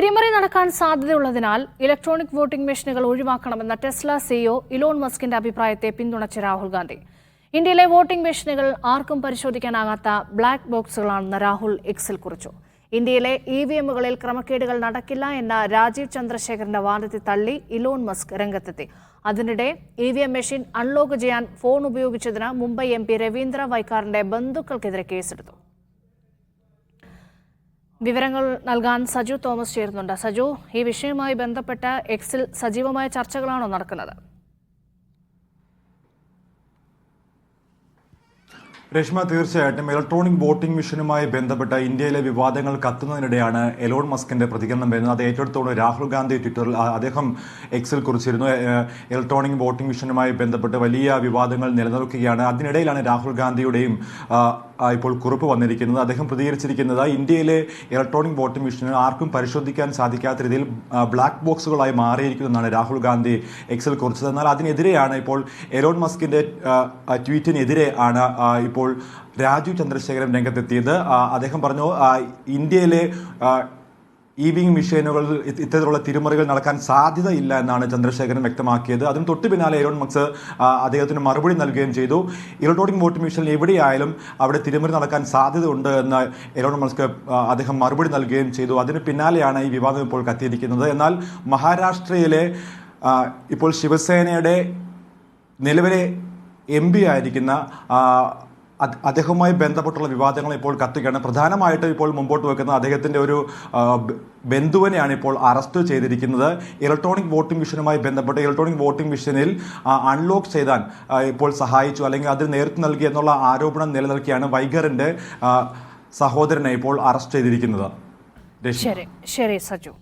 തിരിമറി നടക്കാൻ സാധ്യതയുള്ളതിനാൽ ഇലക്ട്രോണിക് വോട്ടിംഗ് മെഷീനുകൾ ഒഴിവാക്കണമെന്ന ടെസ്ല സിഇഒ ഇലോൺ മസ്കിന്റെ അഭിപ്രായത്തെ പിന്തുണച്ച രാഹുൽ ഗാന്ധി. ഇന്ത്യയിലെ വോട്ടിംഗ് മെഷീനുകൾ ആർക്കും പരിശോധിക്കാനാകാത്ത ബ്ലാക്ക് ബോക്സുകളാണെന്ന് രാഹുൽ എക്സിൽ കുറിച്ചു. ഇന്ത്യയിലെ ഇവിഎമ്മുകളിൽ ക്രമക്കേടുകൾ നടക്കില്ല എന്ന രാജീവ് ചന്ദ്രശേഖറിന്റെ വാദത്തെ തള്ളി ഇലോൺ മസ്ക് രംഗത്തെത്തി. അതിനിടെ ഇവിഎം മെഷീൻ അൺലോക്ക് ചെയ്യാൻ ഫോൺ ഉപയോഗിച്ചതിന് മുംബൈ MP രവീന്ദ്ര വൈക്കാറിന്റെ ബന്ധുക്കൾക്കെതിരെ കേസെടുത്തു. വിവരങ്ങൾ നൽകാൻ സജു തോമസ് ചേരുന്നുണ്ട്. സജു, ഈ വിഷയവുമായി ബന്ധപ്പെട്ട എക്സിൽ സജീവമായ ചർച്ചകളാണോ നടക്കുന്നത്? രശ്മ, തീർച്ചയായിട്ടും ഇലക്ട്രോണിക് വോട്ടിംഗ് മെഷീനുമായി ബന്ധപ്പെട്ട ഇന്ത്യയിലെ വിവാദങ്ങൾ കത്തുന്നതിനിടെയാണ് എലോൺ മസ്കിന്റെ പ്രതികരണം വരുന്നത്. അത് ഏറ്റെടുത്തോട് രാഹുൽ ഗാന്ധി ട്വിറ്ററിൽ അദ്ദേഹം എക്സിൽ കുറിച്ചിരുന്നു. ഇലക്ട്രോണിക് വോട്ടിംഗ് മെഷീനുമായി ബന്ധപ്പെട്ട് വലിയ വിവാദങ്ങൾ നിലനിൽക്കുകയാണ്. അതിനിടയിലാണ് രാഹുൽ ഗാന്ധിയുടെയും ഇപ്പോൾ കുറിപ്പ് വന്നിരിക്കുന്നത്. അദ്ദേഹം പ്രതികരിച്ചിരിക്കുന്നത് ഇന്ത്യയിലെ ഇലക്ട്രോണിക് വോട്ടിംഗ് മെഷീനുകൾ ആർക്കും പരിശോധിക്കാൻ സാധിക്കാത്ത രീതിയിൽ ബ്ലാക്ക് ബോക്സുകളായി മാറിയിരിക്കുന്നതെന്നാണ് രാഹുൽ ഗാന്ധി എക്സിൽ കുറിച്ചത്. എന്നാൽ അതിനെതിരെയാണ് ഇപ്പോൾ എലോൺ മസ്കിന്റെ ട്വീറ്റിനെതിരെ ആണ് ഇപ്പോൾ രാജീവ് ചന്ദ്രശേഖരൻ രംഗത്തെത്തിയത്. അദ്ദേഹം പറഞ്ഞു, ഇന്ത്യയിലെ ഇവിഎം മെഷീനുകളിൽ ഇത്തരത്തിലുള്ള തിരിമറികൾ നടക്കാൻ സാധ്യതയില്ല എന്നാണ് ചന്ദ്രശേഖരൻ വ്യക്തമാക്കിയത്. അതിന് തൊട്ടു പിന്നാലെ എലോൺ മസ്ക് അദ്ദേഹത്തിന് മറുപടി നൽകുകയും ചെയ്തു. ഇലക്ട്രോണിക് വോട്ടിംഗ് മെഷീനിൽ എവിടെയായാലും അവിടെ തിരിമറി നടക്കാൻ സാധ്യതയുണ്ട് എന്ന് എലോൺ മസ്ക് അദ്ദേഹം മറുപടി നൽകുകയും ചെയ്തു. അതിന് പിന്നാലെയാണ് ഈ വിവാദം ഇപ്പോൾ കത്തിയിരിക്കുന്നത്. എന്നാൽ മഹാരാഷ്ട്രയിലെ ഇപ്പോൾ ശിവസേനയുടെ നിലവിലെ MP ആയിരിക്കുന്ന അദ്ദേഹവുമായി ബന്ധപ്പെട്ടുള്ള വിവാദങ്ങൾ ഇപ്പോൾ കത്തുകയാണ്. പ്രധാനമായിട്ടും ഇപ്പോൾ മുമ്പോട്ട് വെക്കുന്ന അദ്ദേഹത്തിൻ്റെ ഒരു ബന്ധുവിനെയാണ് ഇപ്പോൾ അറസ്റ്റ് ചെയ്തിരിക്കുന്നത്. ഇലക്ട്രോണിക് വോട്ടിംഗ് മെഷീനുമായി ബന്ധപ്പെട്ട് ഇലക്ട്രോണിക് വോട്ടിംഗ് മെഷീനിൽ അൺലോക്ക് ചെയ്താൻ ഇപ്പോൾ സഹായിച്ചു, അല്ലെങ്കിൽ അതിന് നേതൃത്വം നൽകി എന്നുള്ള ആരോപണം നിലനിൽക്കുകയാണ് വൈഗറിന്റെ സഹോദരനെ ഇപ്പോൾ അറസ്റ്റ് ചെയ്തിരിക്കുന്നത്. ശരി സജു.